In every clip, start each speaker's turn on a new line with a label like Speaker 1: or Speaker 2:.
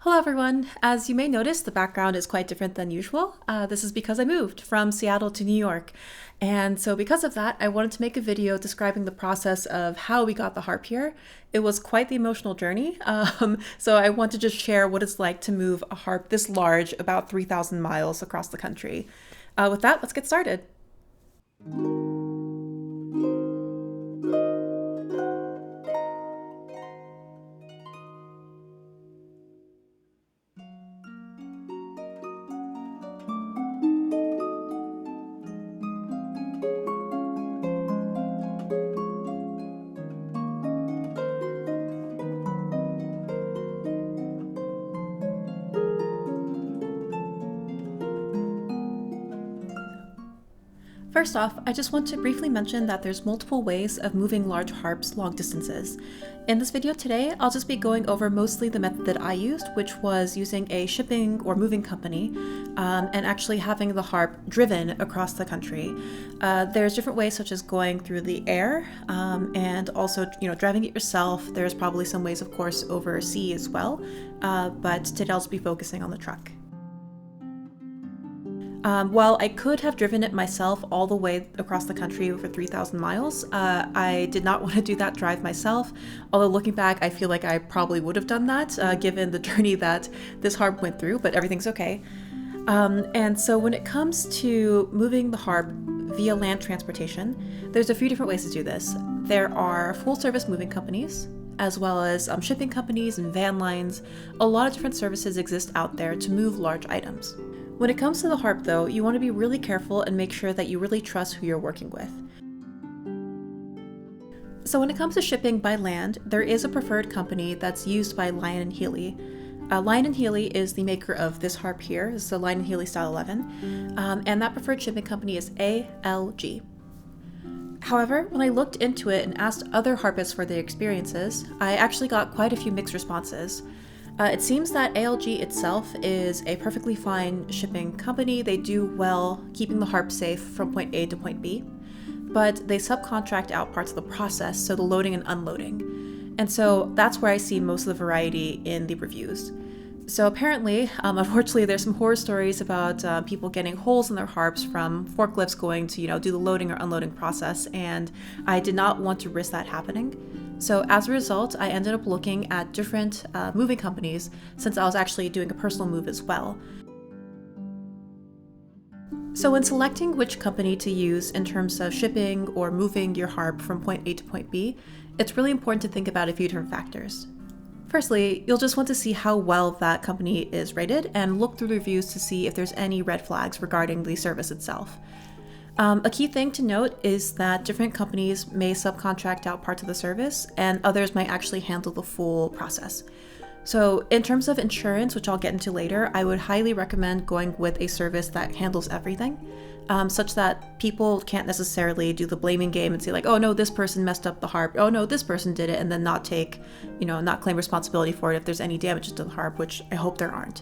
Speaker 1: Hello everyone! As you may notice, the background is quite different than usual. This is because I moved from Seattle to New York. And so because of that, I wanted to make a video describing the process of how we got the harp here. It was quite the emotional journey. So I want to just share what it's like to move a harp this large, about 3,000 miles across the country. With that, let's get started. First off, I just want to briefly mention that there's multiple ways of moving large harps long distances. In this video today, I'll just be going over mostly the method that I used, which was using a shipping or moving company and actually having the harp driven across the country. There's different ways such as going through the air and also driving it yourself. There's probably some ways, of course, over sea as well, but today I'll just be focusing on the truck. While I could have driven it myself all the way across the country over 3,000 miles, I did not want to do that drive myself, although looking back, I feel like I probably would have done that given the journey that this harp went through, but everything's okay. And so when it comes to moving the harp via land transportation, there's a few different ways to do this. There are full-service moving companies, as well as shipping companies and van lines. A lot of different services exist out there to move large items. When it comes to the harp, though, you want to be really careful and make sure that you really trust who you're working with. So when it comes to shipping by land, there is a preferred company that's used by Lyon & Healy. Lyon & Healy is the maker of this harp here. This is the Lyon & Healy Style 11, and that preferred shipping company is ALG. However, when I looked into it and asked other harpists for their experiences, I actually got quite a few mixed responses. It seems that ALG itself is a perfectly fine shipping company. They do well keeping the harp safe from point A to point B, but they subcontract out parts of the process, so the loading and unloading. And so that's where I see most of the variety in the reviews. So apparently, unfortunately, there's some horror stories about people getting holes in their harps from forklifts going to, do the loading or unloading process, and I did not want to risk that happening. So as a result, I ended up looking at different moving companies since I was actually doing a personal move as well. So when selecting which company to use in terms of shipping or moving your harp from point A to point B, it's really important to think about a few different factors. Firstly, you'll just want to see how well that company is rated and look through the reviews to see if there's any red flags regarding the service itself. A key thing to note is that different companies may subcontract out parts of the service and others might actually handle the full process. So in terms of insurance, which I'll get into later, I would highly recommend going with a service that handles everything, such that people can't necessarily do the blaming game and say like, oh no, this person messed up the harp, oh no, this person did it, and then not claim responsibility for it if there's any damages to the harp, which I hope there aren't.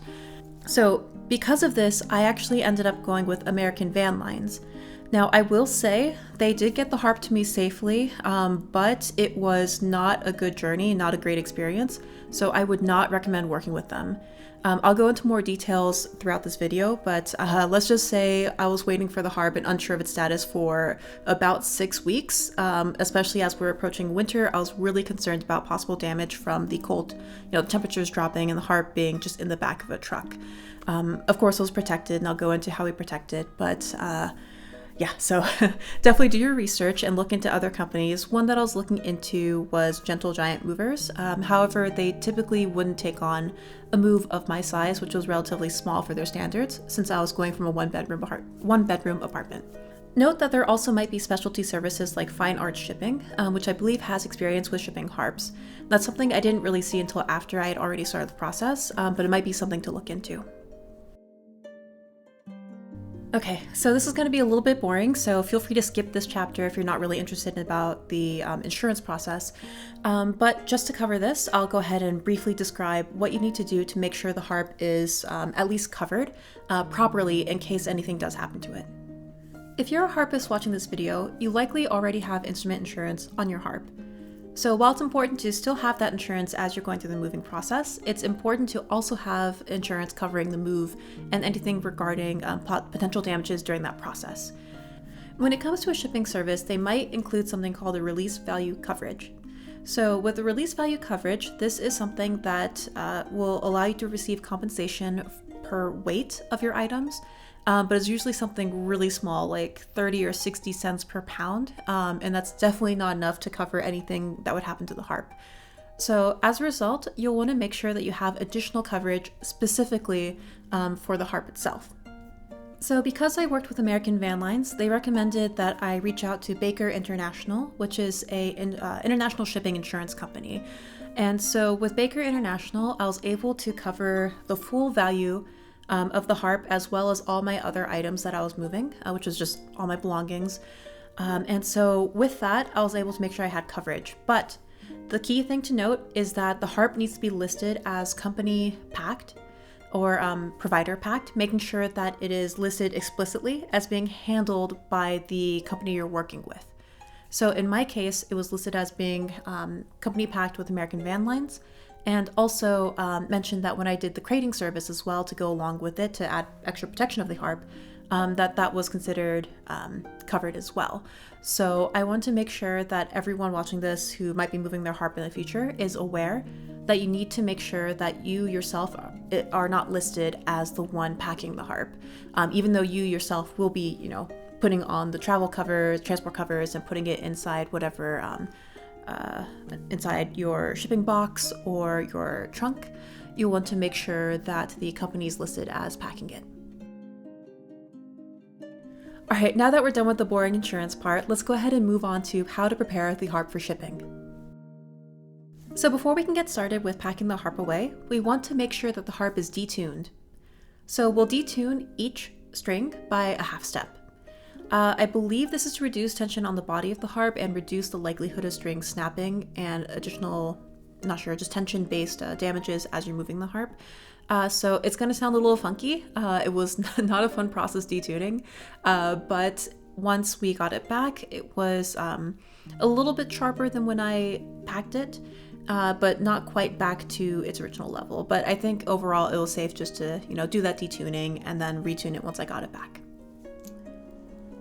Speaker 1: So because of this, I actually ended up going with American Van Lines. Now, I will say they did get the harp to me safely, but it was not a good journey, not a great experience, so I would not recommend working with them. I'll go into more details throughout this video, but let's just say I was waiting for the harp and unsure of its status for about 6 weeks, especially as we're approaching winter. I was really concerned about possible damage from the cold, the temperatures dropping and the harp being just in the back of a truck. Of course, it was protected, and I'll go into how we protect it, but yeah, so definitely do your research and look into other companies. One that I was looking into was Gentle Giant Movers. However, they typically wouldn't take on a move of my size, which was relatively small for their standards, since I was going from a one-bedroom apartment. Note that there also might be specialty services like Fine Art Shipping, which I believe has experience with shipping harps. That's something I didn't really see until after I had already started the process, but it might be something to look into. Okay, so this is going to be a little bit boring, so feel free to skip this chapter if you're not really interested about the insurance process. But just to cover this, I'll go ahead and briefly describe what you need to do to make sure the harp is at least covered properly in case anything does happen to it. If you're a harpist watching this video, you likely already have instrument insurance on your harp. So while it's important to still have that insurance as you're going through the moving process, it's important to also have insurance covering the move and anything regarding potential damages during that process. When it comes to a shipping service, they might include something called a release value coverage. So with the release value coverage, this is something that will allow you to receive compensation per weight of your items, but it's usually something really small, like 30 or 60 cents per pound, and that's definitely not enough to cover anything that would happen to the harp. So as a result, you'll want to make sure that you have additional coverage specifically for the harp itself. So because I worked with American Van Lines, they recommended that I reach out to Baker International, which is an international shipping insurance company. And so with Baker International, I was able to cover the full value of the harp as well as all my other items that I was moving, which was just all my belongings. And so with that, I was able to make sure I had coverage. But the key thing to note is that the harp needs to be listed as company packed or provider packed, making sure that it is listed explicitly as being handled by the company you're working with. So in my case, it was listed as being company packed with American Van Lines, and also mentioned that when I did the crating service as well to go along with it to add extra protection of the harp, that was considered covered as well. So I want to make sure that everyone watching this who might be moving their harp in the future is aware that you need to make sure that you yourself are not listed as the one packing the harp, even though you yourself will be, putting on the travel covers, transport covers, and putting it inside whatever, inside your shipping box or your trunk. You'll want to make sure that the company is listed as packing it. All right, now that we're done with the boring insurance part, let's go ahead and move on to how to prepare the harp for shipping. So before we can get started with packing the harp away, we want to make sure that the harp is detuned. So we'll detune each string by a half step. I believe this is to reduce tension on the body of the harp and reduce the likelihood of strings snapping and additional, just tension-based damages as you're moving the harp. So it's going to sound a little funky. It was not a fun process detuning, but once we got it back, it was a little bit sharper than when I packed it, but not quite back to its original level. But I think overall it was safe just to, do that detuning and then retune it once I got it back.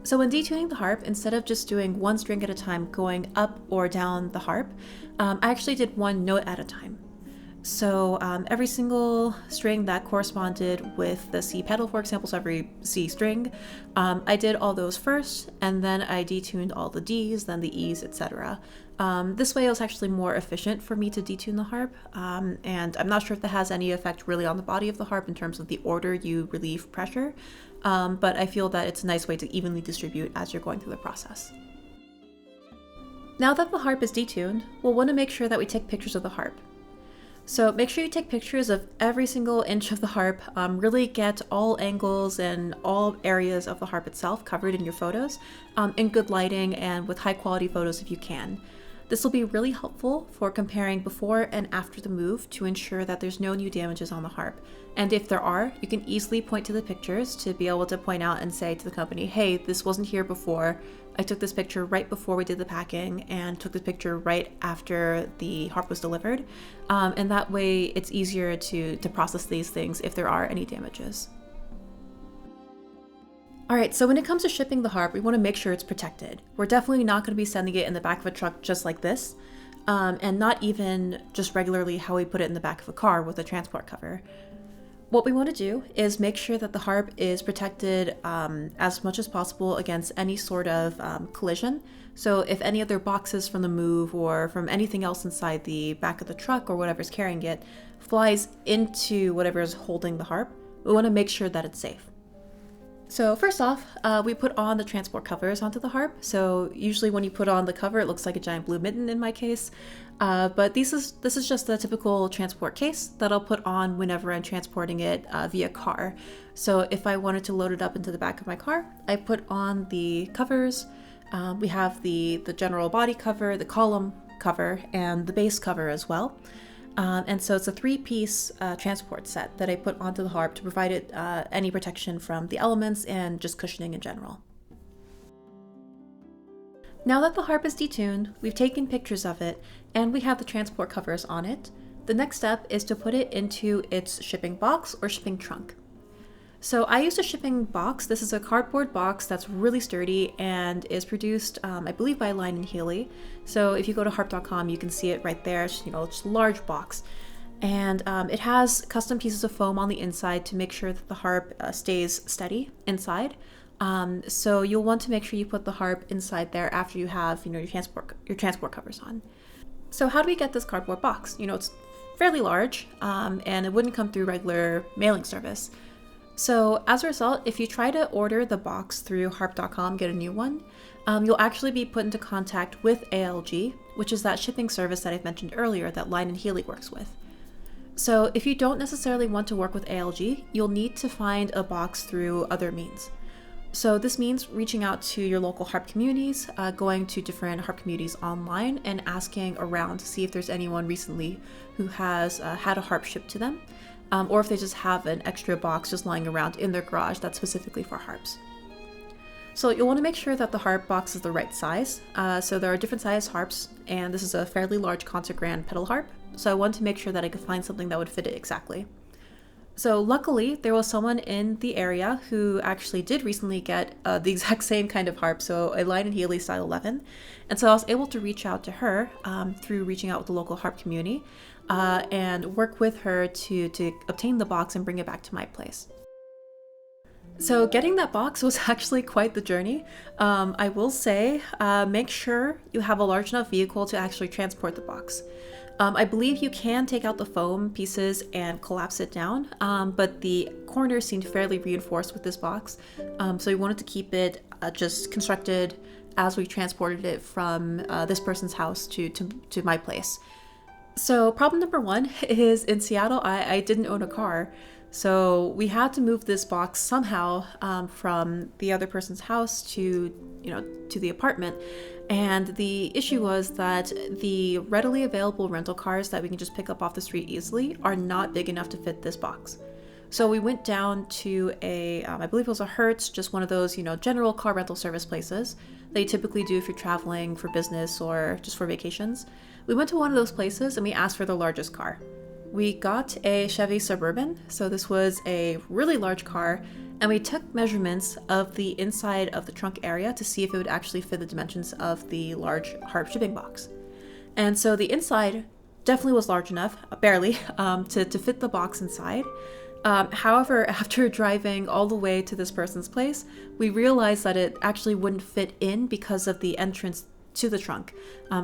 Speaker 1: So when detuning the harp, instead of just doing one string at a time going up or down the harp, I actually did one note at a time. So every single string that corresponded with the C pedal, for example, so every C string, I did all those first, and then I detuned all the Ds, then the Es, etc. This way it was actually more efficient for me to detune the harp, and I'm not sure if that has any effect really on the body of the harp in terms of the order you relieve pressure, but I feel that it's a nice way to evenly distribute as you're going through the process. Now that the harp is detuned, we'll want to make sure that we take pictures of the harp. So make sure you take pictures of every single inch of the harp, really get all angles and all areas of the harp itself covered in your photos, in good lighting and with high quality photos if you can. This will be really helpful for comparing before and after the move to ensure that there's no new damages on the harp. And if there are, you can easily point to the pictures to be able to point out and say to the company, hey, this wasn't here before. I took this picture right before we did the packing and took this picture right after the harp was delivered. And that way it's easier to process these things if there are any damages. All right, so when it comes to shipping the harp, we want to make sure it's protected. We're definitely not going to be sending it in the back of a truck just like this, and not even just regularly how we put it in the back of a car with a transport cover. What we want to do is make sure that the harp is protected as much as possible against any sort of collision. So if any other boxes from the move or from anything else inside the back of the truck or whatever's carrying it flies into whatever is holding the harp, we want to make sure that it's safe. So first off, we put on the transport covers onto the harp. So usually when you put on the cover, it looks like a giant blue mitten in my case. But this is just the typical transport case that I'll put on whenever I'm transporting it via car. So if I wanted to load it up into the back of my car, I put on the covers. We have the general body cover, the column cover, and the base cover as well. And so it's a 3-piece transport set that I put onto the harp to provide it any protection from the elements and just cushioning in general. Now that the harp is detuned, we've taken pictures of it, and we have the transport covers on it. The next step is to put it into its shipping box or shipping trunk. So I used a shipping box. This is a cardboard box that's really sturdy and is produced, I believe, by Line & Healy. So if you go to harp.com, you can see it right there. It's, it's a large box. And it has custom pieces of foam on the inside to make sure that the harp stays steady inside. So you'll want to make sure you put the harp inside there after you have, your transport covers on. So how do we get this cardboard box? It's fairly large, and it wouldn't come through regular mailing service. So as a result, if you try to order the box through harp.com, get a new one, you'll actually be put into contact with ALG, which is that shipping service that I've mentioned earlier that Line & Healy works with. So if you don't necessarily want to work with ALG, you'll need to find a box through other means. So this means reaching out to your local harp communities, going to different harp communities online and asking around to see if there's anyone recently who has had a harp shipped to them. Or if they just have an extra box just lying around in their garage that's specifically for harps. So you'll want to make sure that the harp box is the right size. So there are different size harps, and this is a fairly large concert grand pedal harp. So I wanted to make sure that I could find something that would fit it exactly. So luckily, there was someone in the area who actually did recently get the exact same kind of harp, so a Line & Healy Style 11. And so I was able to reach out to her through reaching out with the local harp community and work with her to obtain the box and bring it back to my place. So getting that box was actually quite the journey. I will say, make sure you have a large enough vehicle to actually transport the box. I believe you can take out the foam pieces and collapse it down, but the corners seemed fairly reinforced with this box. So we wanted to keep it just constructed as we transported it from this person's house to my place. So problem number one is in Seattle, I didn't own a car. So we had to move this box somehow from the other person's house to the apartment. And the issue was that the readily available rental cars that we can just pick up off the street easily are not big enough to fit this box. So we went down to I believe it was a Hertz, just one of those, general car rental service places that you typically do if you're traveling for business or just for vacations. We went to one of those places and we asked for the largest car. We got a Chevy Suburban, so this was a really large car, and we took measurements of the inside of the trunk area to see if it would actually fit the dimensions of the large harp shipping box. And so the inside definitely was large enough, barely, to fit the box inside. However, after driving all the way to this person's place, we realized that it actually wouldn't fit in because of the entrance to the trunk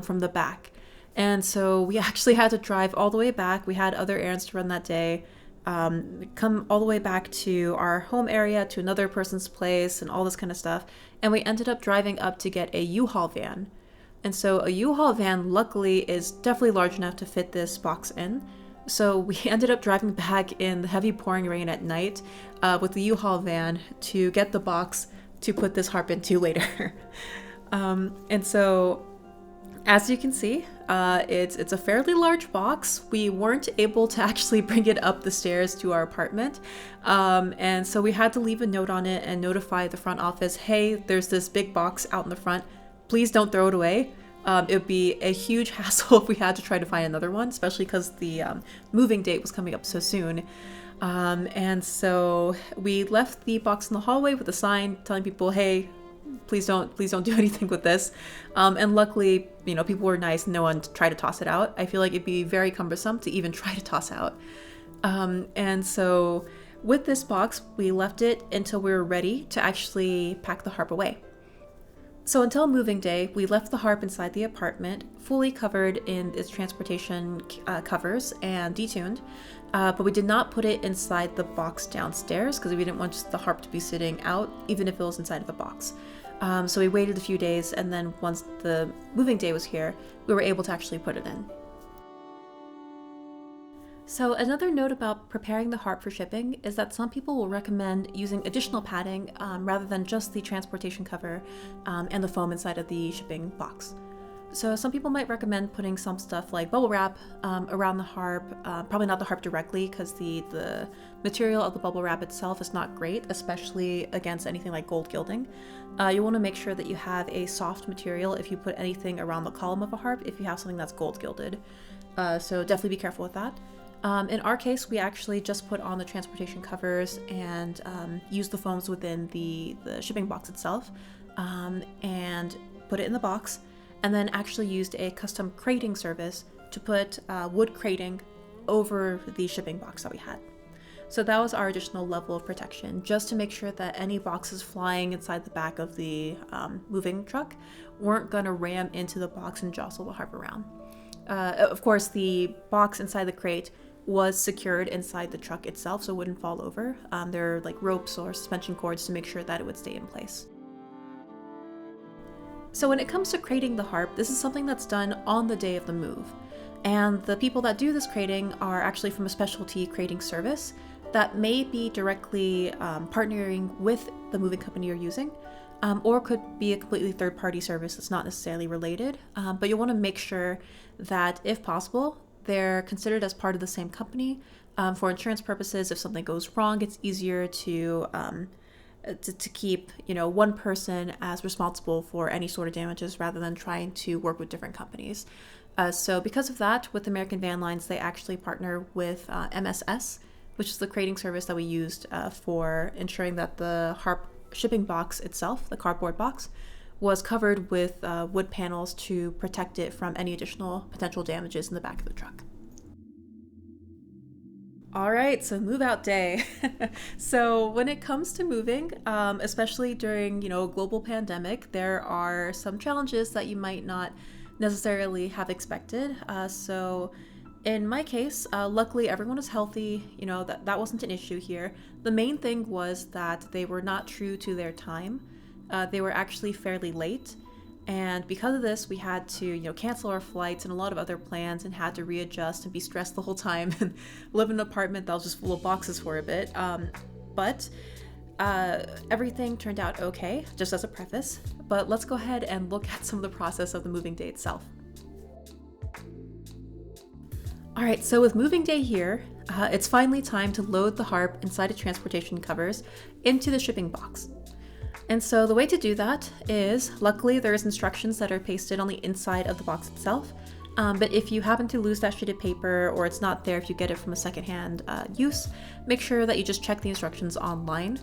Speaker 1: from the back. And so we actually had to drive all the way back. We had other errands to run that day, come all the way back to our home area, to another person's place, and all this kind of stuff. And we ended up driving up to get a U-Haul van. And so a U-Haul van, luckily, is definitely large enough to fit this box in. So we ended up driving back in the heavy pouring rain at night with the U-Haul van to get the box to put this harp into later. And so, as you can see, it's a fairly large box. We weren't able to actually bring it up the stairs to our apartment. And so we had to leave a note on it and notify the front office, hey, there's this big box out in the front. Please don't throw it away. It would be a huge hassle if we had to try to find another one, especially because the moving date was coming up so soon. And so we left the box in the hallway with a sign telling people, hey, please don't do anything with this. And luckily, people were nice. No one tried to toss it out. I feel like it'd be very cumbersome to even try to toss out. And so with this box, we left it until we were ready to actually pack the harp away. So until moving day, we left the harp inside the apartment, fully covered in its transportation covers and detuned, but we did not put it inside the box downstairs because we didn't want the harp to be sitting out, even if it was inside of the box. So we waited a few days, and then once the moving day was here, we were able to actually put it in. So another note about preparing the harp for shipping is that some people will recommend using additional padding rather than just the transportation cover and the foam inside of the shipping box. So some people might recommend putting some stuff like bubble wrap around the harp, probably not the harp directly because the material of the bubble wrap itself is not great, especially against anything like gold gilding. You want to make sure that you have a soft material if you put anything around the column of a harp if you have something that's gold gilded. So definitely be careful with that. In our case, we actually just put on the transportation covers and used the foams within the shipping box itself and put it in the box, and then actually used a custom crating service to put wood crating over the shipping box that we had. So that was our additional level of protection, just to make sure that any boxes flying inside the back of the moving truck weren't going to ram into the box and jostle the harp around. Of course, the box inside the crate was secured inside the truck itself so it wouldn't fall over. There are like ropes or suspension cords to make sure that it would stay in place. So when it comes to crating the harp, this is something that's done on the day of the move. And the people that do this crating are actually from a specialty crating service that may be directly partnering with the moving company you're using, or could be a completely third-party service that's not necessarily related. But you'll want to make sure that, if possible, they're considered as part of the same company. For insurance purposes, if something goes wrong, it's easier to keep, one person as responsible for any sort of damages rather than trying to work with different companies. So because of that, with American Van Lines, they actually partner with MSS, which is the crating service that we used for ensuring that the harp shipping box itself, the cardboard box, was covered with wood panels to protect it from any additional potential damages in the back of the truck. All right, so move out day. So when it comes to moving, especially during, a global pandemic, there are some challenges that you might not necessarily have expected. So in my case, luckily everyone was healthy, that wasn't an issue here. The main thing was that they were not true to their time. They were actually fairly late. And because of this, we had to, cancel our flights and a lot of other plans and had to readjust and be stressed the whole time and live in an apartment that was just full of boxes for a bit. But everything turned out okay, just as a preface. But let's go ahead and look at some of the process of the moving day itself. All right, so with moving day here, it's finally time to load the harp inside of transportation covers into the shipping box. And so the way to do that is, luckily there's instructions that are pasted on the inside of the box itself. But if you happen to lose that sheet of paper or it's not there if you get it from a secondhand use, make sure that you just check the instructions online.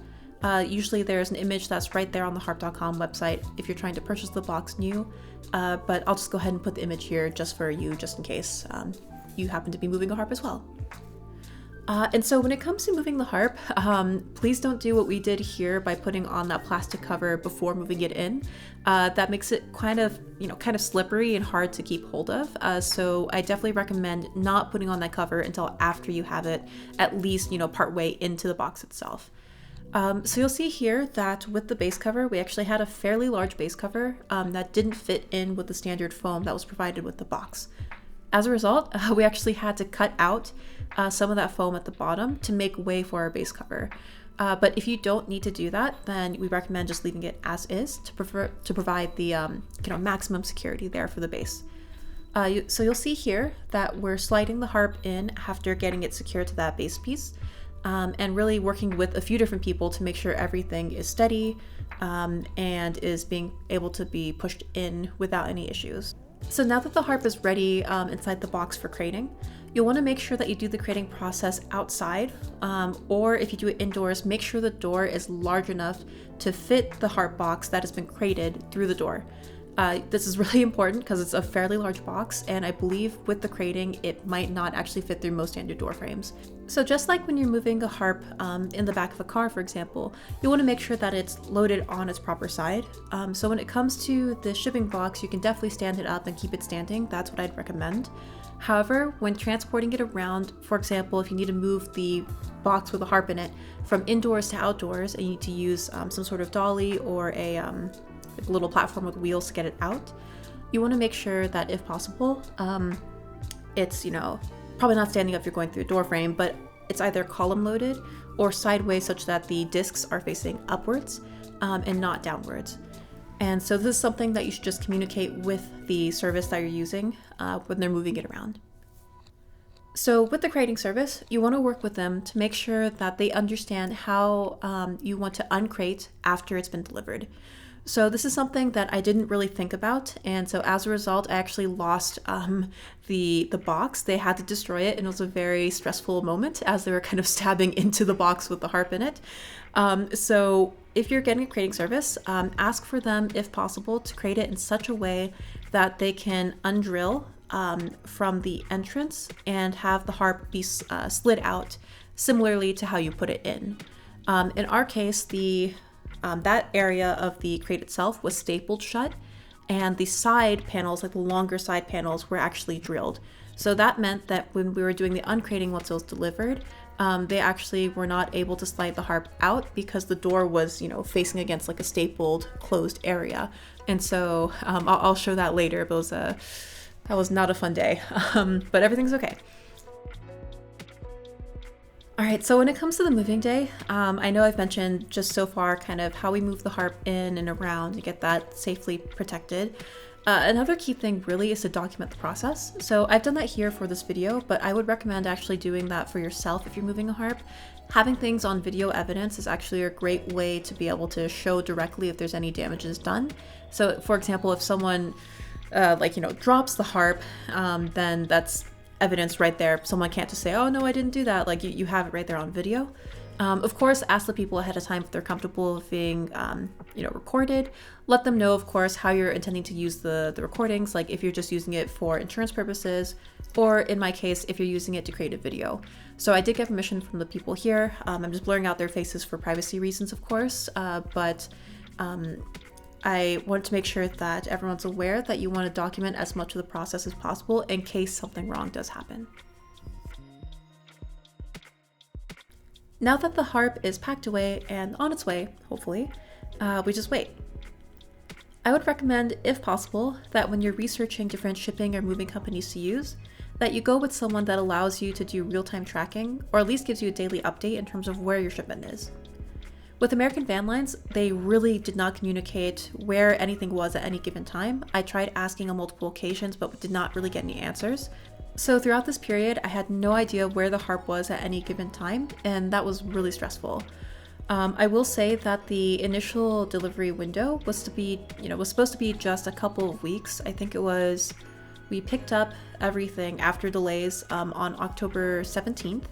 Speaker 1: Usually there's an image that's right there on the harp.com website if you're trying to purchase the box new. But I'll just go ahead and put the image here just for you, just in case you happen to be moving a harp as well. And so when it comes to moving the harp, please don't do what we did here by putting on that plastic cover before moving it in. That makes it kind of slippery and hard to keep hold of. So I definitely recommend not putting on that cover until after you have it at least, part way into the box itself. So you'll see here that with the base cover, we actually had a fairly large base cover that didn't fit in with the standard foam that was provided with the box. As a result, we actually had to cut out some of that foam at the bottom to make way for our base cover. But if you don't need to do that, then we recommend just leaving it as is to provide the maximum security there for the base. So you'll see here that we're sliding the harp in after getting it secured to that base piece, and really working with a few different people to make sure everything is steady and is being able to be pushed in without any issues. So now that the harp is ready inside the box for crating, you'll want to make sure that you do the crating process outside, or if you do it indoors, make sure the door is large enough to fit the harp box that has been crated through the door. This is really important because it's a fairly large box, and I believe with the crating, it might not actually fit through most standard door frames. So just like when you're moving a harp in the back of a car, for example, you want to make sure that it's loaded on its proper side. So when it comes to the shipping box, you can definitely stand it up and keep it standing. That's what I'd recommend. However, when transporting it around, for example, if you need to move the box with a harp in it from indoors to outdoors and you need to use some sort of dolly or a little platform with wheels to get it out, you want to make sure that if possible, it's, probably not standing up if you're going through a door frame, but it's either column loaded or sideways such that the discs are facing upwards and not downwards. And so this is something that you should just communicate with the service that you're using when they're moving it around. So with the crating service, you want to work with them to make sure that they understand how you want to uncrate after it's been delivered. So this is something that I didn't really think about, and so as a result, I actually lost the box. They had to destroy it, and it was a very stressful moment as they were kind of stabbing into the box with the harp in it. So if you're getting a crating service, ask for them, if possible, to crate it in such a way that they can undrill from the entrance and have the harp be slid out similarly to how you put it in. In our case, that area of the crate itself was stapled shut, and the side panels, like the longer side panels, were actually drilled. So that meant that when we were doing the uncrating once it was delivered, they actually were not able to slide the harp out because the door was, facing against like a stapled closed area. And so I'll show that later, but that was not a fun day, but everything's okay. All right, so when it comes to the moving day, I know I've mentioned just so far kind of how we move the harp in and around to get that safely protected. Another key thing really is to document the process. So I've done that here for this video, but I would recommend actually doing that for yourself if you're moving a harp. Having things on video evidence is actually a great way to be able to show directly if there's any damages done. So for example, if someone drops the harp, then that's evidence right there. Someone can't just say, oh no, I didn't do that. Like you have it right there on video. Of course, ask the people ahead of time if they're comfortable with being recorded. Let them know, of course, how you're intending to use the recordings, like if you're just using it for insurance purposes, or in my case, if you're using it to create a video. So I did get permission from the people here. I'm just blurring out their faces for privacy reasons, of course, but I wanted to make sure that everyone's aware that you want to document as much of the process as possible in case something wrong does happen. Now that the harp is packed away and on its way, hopefully, we just wait. I would recommend, if possible, that when you're researching different shipping or moving companies to use, that you go with someone that allows you to do real-time tracking, or at least gives you a daily update in terms of where your shipment is. With American Van Lines, they really did not communicate where anything was at any given time. I tried asking on multiple occasions, but did not really get any answers. So throughout this period, I had no idea where the harp was at any given time, and that was really stressful. I will say that the initial delivery window was supposed to be just a couple of weeks. I think we picked up everything after delays on October 17th.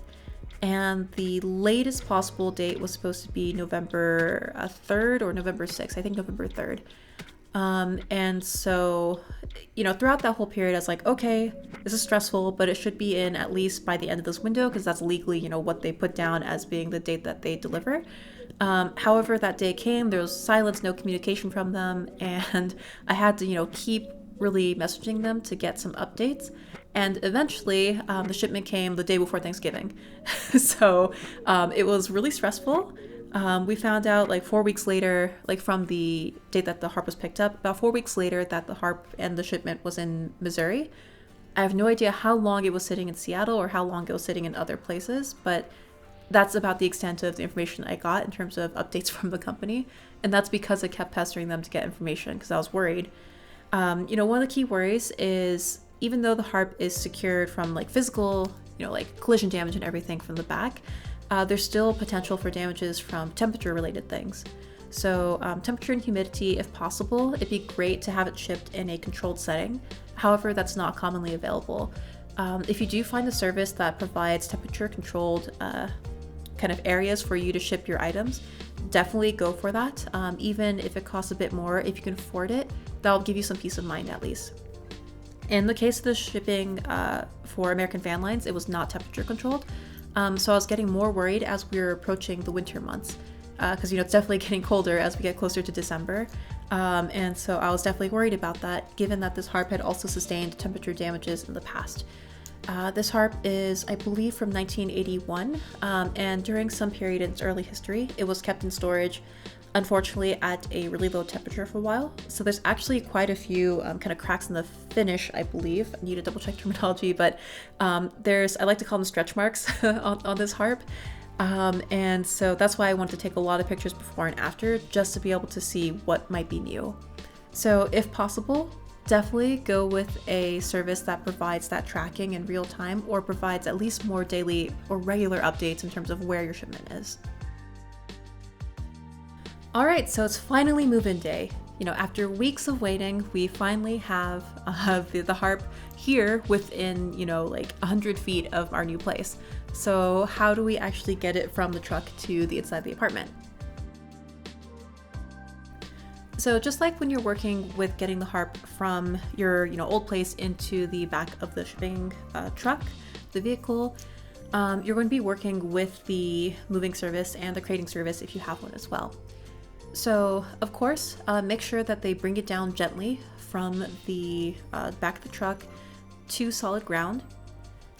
Speaker 1: And the latest possible date was supposed to be November 3rd or November 6th. I think November 3rd. And so, throughout that whole period, I was like, okay, this is stressful, but it should be in at least by the end of this window because that's legally, what they put down as being the date that they deliver. However, that day came, there was silence, no communication from them, and I had to, keep really messaging them to get some updates. And eventually, the shipment came the day before Thanksgiving. So it was really stressful. We found out 4 weeks later, from the date that the harp was picked up, about 4 weeks later that the harp and the shipment was in Missouri. I have no idea how long it was sitting in Seattle or how long it was sitting in other places, but that's about the extent of the information I got in terms of updates from the company. And that's because I kept pestering them to get information because I was worried. One of the key worries is even though the harp is secured from physical, collision damage and everything from the back, there's still potential for damages from temperature related things. So temperature and humidity, if possible, it'd be great to have it shipped in a controlled setting. However, that's not commonly available. If you do find a service that provides temperature controlled kind of areas for you to ship your items, definitely go for that. Even if it costs a bit more, if you can afford it, that'll give you some peace of mind at least. In the case of the shipping for American Van Lines, it was not temperature controlled. So I was getting more worried as we were approaching the winter months because it's definitely getting colder as we get closer to December. And so I was definitely worried about that, given that this harp had also sustained temperature damages in the past. This harp is, I believe, from 1981, and during some period in its early history, it was kept in storage, unfortunately, at a really low temperature for a while. So there's actually quite a few kind of cracks in the finish, I believe. I need to double check terminology, but I like to call them stretch marks on this harp. And so that's why I wanted to take a lot of pictures before and after, just to be able to see what might be new. So if possible, definitely go with a service that provides that tracking in real time or provides at least more daily or regular updates in terms of where your shipment is. All right, so it's finally move-in day. After weeks of waiting, we finally have the Harp here within, like 100 feet of our new place. So how do we actually get it from the truck to the inside of the apartment? So just like when you're working with getting the Harp from your, old place into the back of the shipping truck, the vehicle, you're going to be working with the moving service and the crating service if you have one as well. So, of course, make sure that they bring it down gently from the back of the truck to solid ground.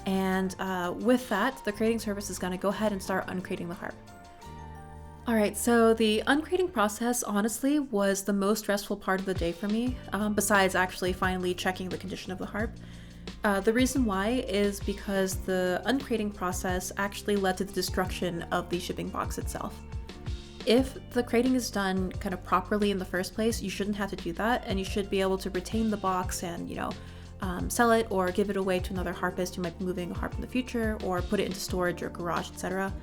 Speaker 1: And with that, the crating service is going to go ahead and start uncrating the Harp. All right, so the uncrating process, honestly, was the most stressful part of the day for me, besides actually finally checking the condition of the Harp. The reason why is because the uncrating process actually led to the destruction of the shipping box itself. If the crating is done kind of properly in the first place, you shouldn't have to do that, and you should be able to retain the box and, sell it or give it away to another harpist who might be moving a harp in the future, or put it into storage or garage, etc.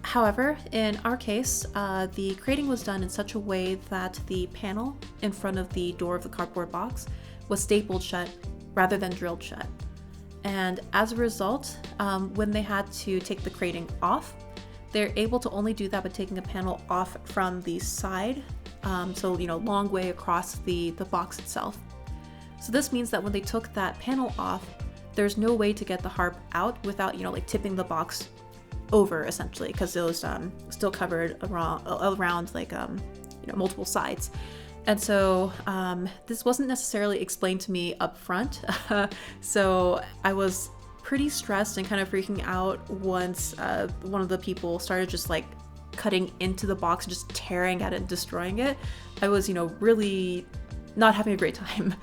Speaker 1: However, in our case, the crating was done in such a way that the panel in front of the door of the cardboard box was stapled shut rather than drilled shut. And as a result, when they had to take the crating off, they're able to only do that by taking a panel off from the side, so long way across the box itself. So this means that when they took that panel off, there's no way to get the Harp out without tipping the box over, essentially, because it was still covered around multiple sides. And so this wasn't necessarily explained to me up front, so I was pretty stressed and kind of freaking out once one of the people started just cutting into the box, just tearing at it and destroying it. I was really not having a great time.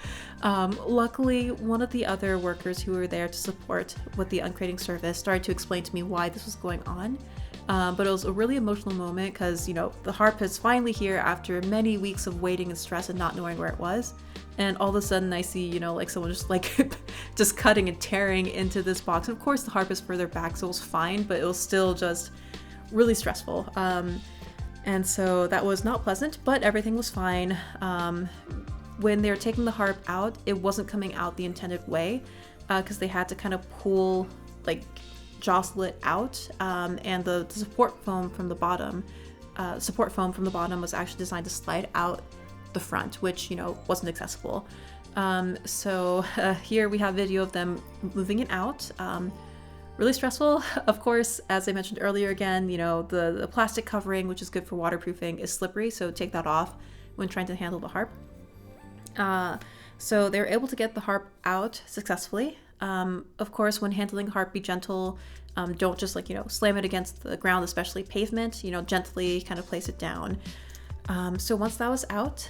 Speaker 1: Luckily, one of the other workers who were there to support with the uncrating service started to explain to me why this was going on. But it was a really emotional moment because, the Harp is finally here after many weeks of waiting and stress and not knowing where it was. And all of a sudden I see, someone just just cutting and tearing into this box. Of course, the Harp is further back, so it was fine, but it was still just really stressful. And so that was not pleasant, but everything was fine. When they were taking the Harp out, it wasn't coming out the intended way because they had to kind of pull, jostle it out, and the support foam from the bottom was actually designed to slide out the front, which wasn't accessible. So here we have video of them moving it out. Really stressful. Of course, as I mentioned earlier, again, the plastic covering, which is good for waterproofing, is slippery, so take that off when trying to handle the Harp. So they were able to get the Harp out successfully. Of course, when handling Harp, be gentle. Don't just slam it against the ground, especially pavement. Gently kind of place it down. So once that was out,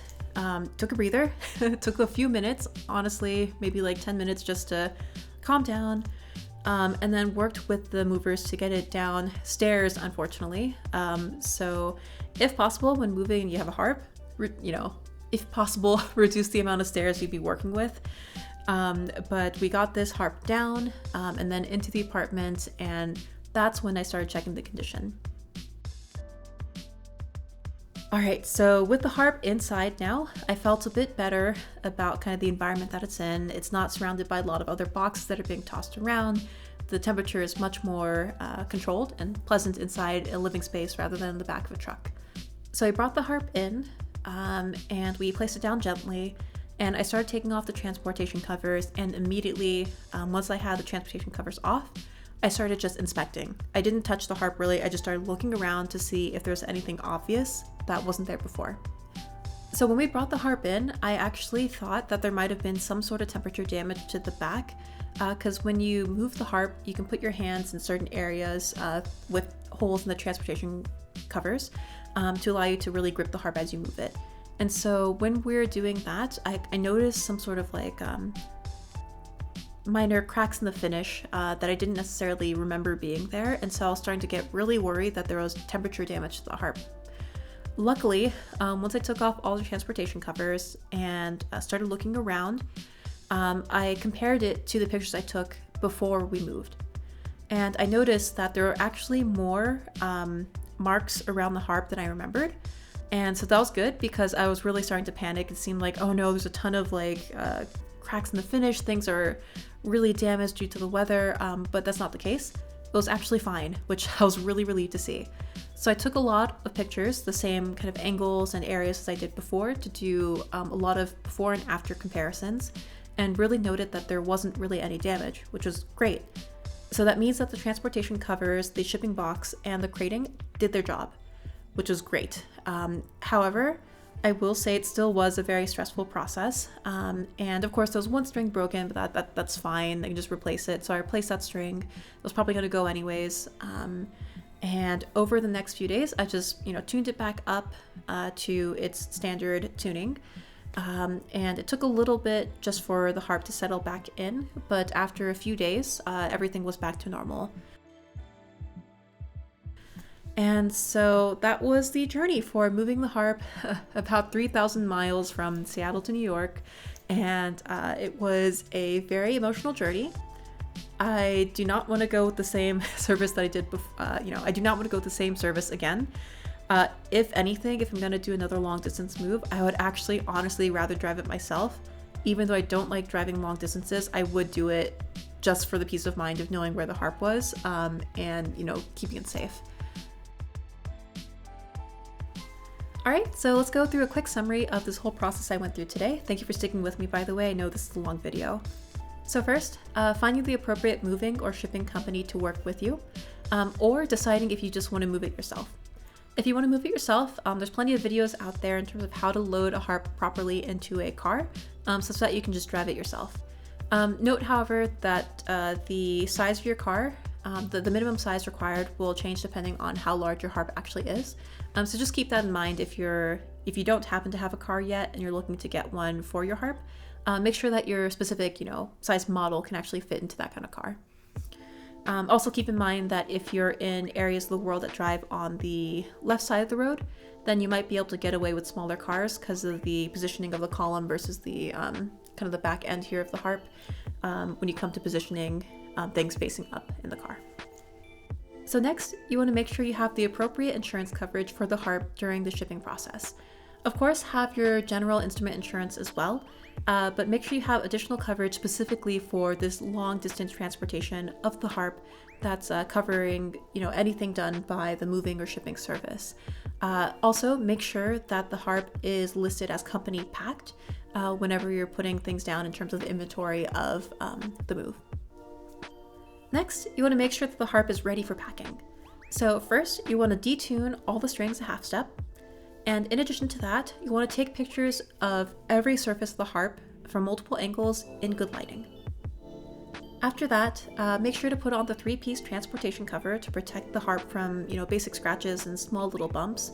Speaker 1: took a breather. Took a few minutes, honestly, maybe 10 minutes just to calm down. And then worked with the movers to get it downstairs, unfortunately. So if possible, when moving and you have a Harp, if possible, reduce the amount of stairs you'd be working with. But we got this Harp down and then into the apartment, and that's when I started checking the condition. All right, so with the Harp inside now, I felt a bit better about kind of the environment that it's in. It's not surrounded by a lot of other boxes that are being tossed around. The temperature is much more controlled and pleasant inside a living space rather than in the back of a truck. So I brought the Harp in, and we placed it down gently, and I started taking off the transportation covers, and immediately, once I had the transportation covers off, I started just inspecting. I didn't touch the Harp really, I just started looking around to see if there's anything obvious that wasn't there before. So when we brought the Harp in, I actually thought that there might have been some sort of temperature damage to the back, because when you move the Harp, you can put your hands in certain areas with holes in the transportation covers to allow you to really grip the Harp as you move it. And so when we're doing that, I noticed some sort of minor cracks in the finish that I didn't necessarily remember being there, and so I was starting to get really worried that there was temperature damage to the Harp. Luckily, once I took off all the transportation covers and started looking around, I compared it to the pictures I took before we moved. And I noticed that there are actually more marks around the harp than I remembered. And so that was good because I was really starting to panic. It seemed like, oh no, there's a ton of cracks in the finish. Things are really damaged due to the weather, but that's not the case. It was actually fine, which I was really relieved to see. So I took a lot of pictures, the same kind of angles and areas as I did before, to do a lot of before and after comparisons, and really noted that there wasn't really any damage, which was great. So that means that the transportation covers, the shipping box, and the crating did their job, which was great. However, I will say it still was a very stressful process. And of course, there was one string broken, but that's fine. I can just replace it. So I replaced that string. It was probably going to go anyways. And over the next few days, I just, tuned it back up to its standard tuning. And it took a little bit just for the harp to settle back in, but after a few days, everything was back to normal. And so that was the journey for moving the harp about 3,000 miles from Seattle to New York. And it was a very emotional journey. I do not want to go with the same service that I did before. I do not want to go with the same service again. If anything, if I'm going to do another long distance move, I would actually honestly rather drive it myself. Even though I don't like driving long distances, I would do it just for the peace of mind of knowing where the harp was and, keeping it safe. All right, so let's go through a quick summary of this whole process I went through today. Thank you for sticking with me, by the way. I know this is a long video. So first, finding the appropriate moving or shipping company to work with you, or deciding if you just want to move it yourself. If you want to move it yourself, there's plenty of videos out there in terms of how to load a harp properly into a car, such that you can just drive it yourself. Note, however, that the size of your car, the minimum size required will change depending on how large your harp actually is. So just keep that in mind if you don't happen to have a car yet and you're looking to get one for your harp. Make sure that your specific, size model can actually fit into that kind of car. Also keep in mind that if you're in areas of the world that drive on the left side of the road, then you might be able to get away with smaller cars because of the positioning of the column versus the kind of the back end here of the harp when you come to positioning things facing up in the car. So next, you want to make sure you have the appropriate insurance coverage for the harp during the shipping process. Of course, have your general instrument insurance as well, but make sure you have additional coverage specifically for this long distance transportation of the harp that's covering, anything done by the moving or shipping service. Also, make sure that the harp is listed as company packed whenever you're putting things down in terms of the inventory of the move. Next, you want to make sure that the harp is ready for packing. So first, you want to detune all the strings a half step. And in addition to that, you want to take pictures of every surface of the harp from multiple angles in good lighting. After that, make sure to put on the 3-piece transportation cover to protect the harp from, basic scratches and small little bumps.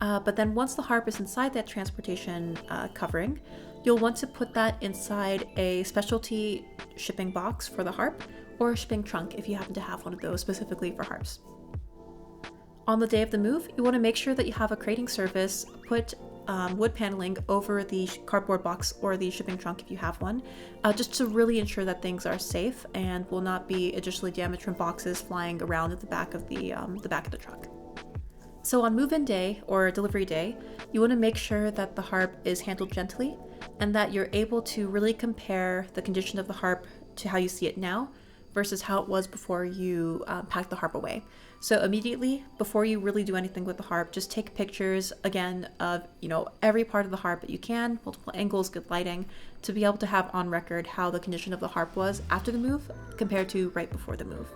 Speaker 1: But then once the harp is inside that transportation covering, you'll want to put that inside a specialty shipping box for the harp or a shipping trunk if you happen to have one of those specifically for harps. On the day of the move, you want to make sure that you have a crating surface, put wood paneling over the cardboard box or the shipping trunk if you have one, just to really ensure that things are safe and will not be additionally damaged from boxes flying around at the back of the back of the truck. So on move-in day or delivery day, you want to make sure that the harp is handled gently and that you're able to really compare the condition of the harp to how you see it now versus how it was before you packed the harp away. So immediately, before you really do anything with the harp, just take pictures, again, of every part of the harp that you can, multiple angles, good lighting, to be able to have on record how the condition of the harp was after the move compared to right before the move.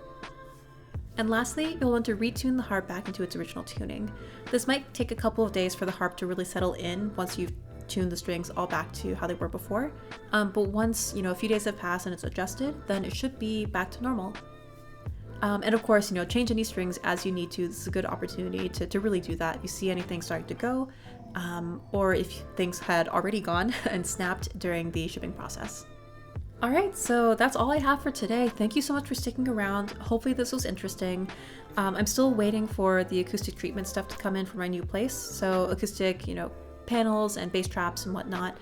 Speaker 1: And lastly, you'll want to retune the harp back into its original tuning. This might take a couple of days for the harp to really settle in once you've tuned the strings all back to how they were before. But once, a few days have passed and it's adjusted, then it should be back to normal. And of course, change any strings as you need to. This is a good opportunity to really do that. If you see anything starting to go, or if things had already gone and snapped during the shipping process. All right, so that's all I have for today. Thank you so much for sticking around. Hopefully this was interesting. I'm still waiting for the acoustic treatment stuff to come in for my new place. So acoustic, panels and bass traps and whatnot.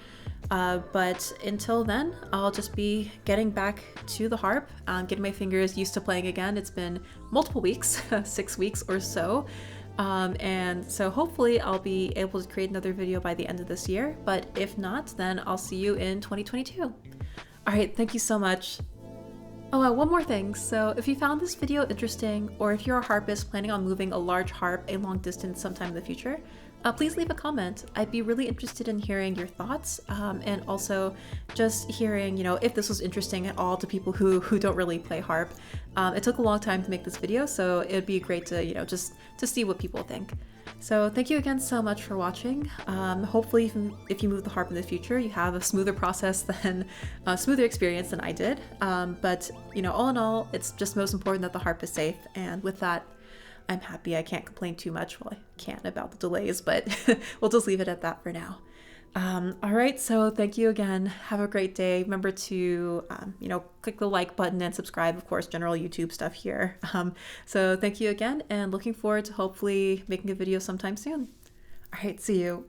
Speaker 1: But until then, I'll just be getting back to the harp, getting my fingers used to playing again. It's been multiple weeks, 6 weeks or so. And so hopefully I'll be able to create another video by the end of this year. But if not, then I'll see you in 2022. All right, thank you so much. Oh, one more thing. So if you found this video interesting, or if you're a harpist planning on moving a large harp a long distance sometime in the future, please leave a comment. I'd be really interested in hearing your thoughts, and also just hearing, if this was interesting at all to people who don't really play harp. It took a long time to make this video, so it'd be great to, just to see what people think. So thank you again so much for watching. Hopefully if you move the harp in the future, you have a smoother process than a smoother experience than I did. But all in all, it's just most important that the harp is safe. And with that, I'm happy. I can't complain too much. Well, I can about the delays, but we'll just leave it at that for now. All right, so thank you again. Have a great day. Remember to, click the like button and subscribe, of course, general YouTube stuff here. So thank you again, and looking forward to hopefully making a video sometime soon. All right, see you.